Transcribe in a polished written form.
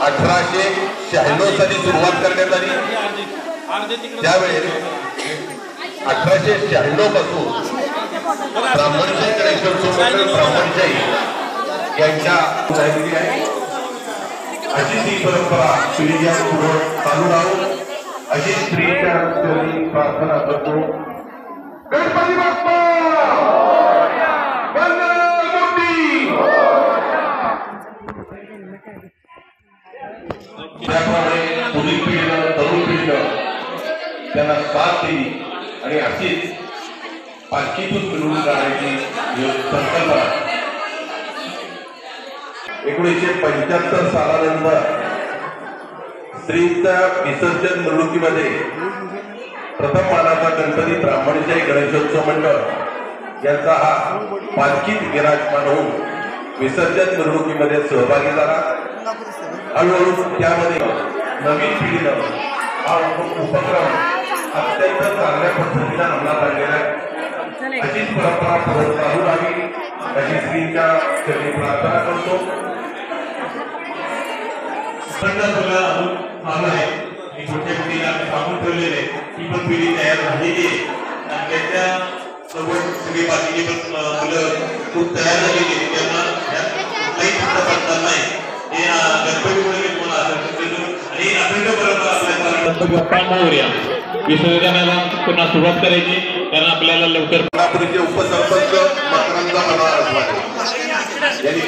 1896 साली सुरुवात करण्यात आली। त्यावेळेस 1896 पासून ब्राह्मणशाही गणेशोत्सव मंडळ ब्राह्मणशाही यांच्या झालेली आहे। अशी ती परंपरा पिढीच्या पुढे चालू राहून अशी स्त्रीच्या चरणी प्रार्थना करतो। गणपती बाप्पा त्याप्रमाणे पुढील पिढीनं तरुण पिढीनं त्यांना साथ दिली आणि अशीच पालखीतून मिळवून काढण्याची संकल्पना 1975 सालानंतर स्त्रीच्या विसर्जन मिरवणुकीमध्ये प्रथम मानाचा गणपती ब्राह्मणशाही गणेशोत्सव मंडळ यांचा हा पालखीत विराजमान होऊन विसर्जन मिरवणुकीमध्ये सहभागी झाला। हळूहळू त्यामध्ये नवीन पिढीनं हा उपक्रम अत्यंत चांगल्या पद्धतीने अंमलात आणलेला आहे। अशीच परंपरा पुढे चालू राहावी अशी स्त्रीच्या चरणी प्रार्थना करतो। छोट्या पिढीला सांगून ठेवलेले ती पण पिढी तयार झालेली आहे आणि त्याच्या सोबत सगळी बाकीची पण मुलं खूप तयार झालेली आहे। त्यांना कुठलाही चिंता पडणार नाही। हे गणपतीमुळे तुम्हाला आणि अखंड परंपरा आपल्या गणपती बाप्पा मोरया विसर्जनाला पुन्हा सुरुवात करायची कारण आपल्याला लवकर कोल्हापूरचे उपसरपंच मकरंद यांनी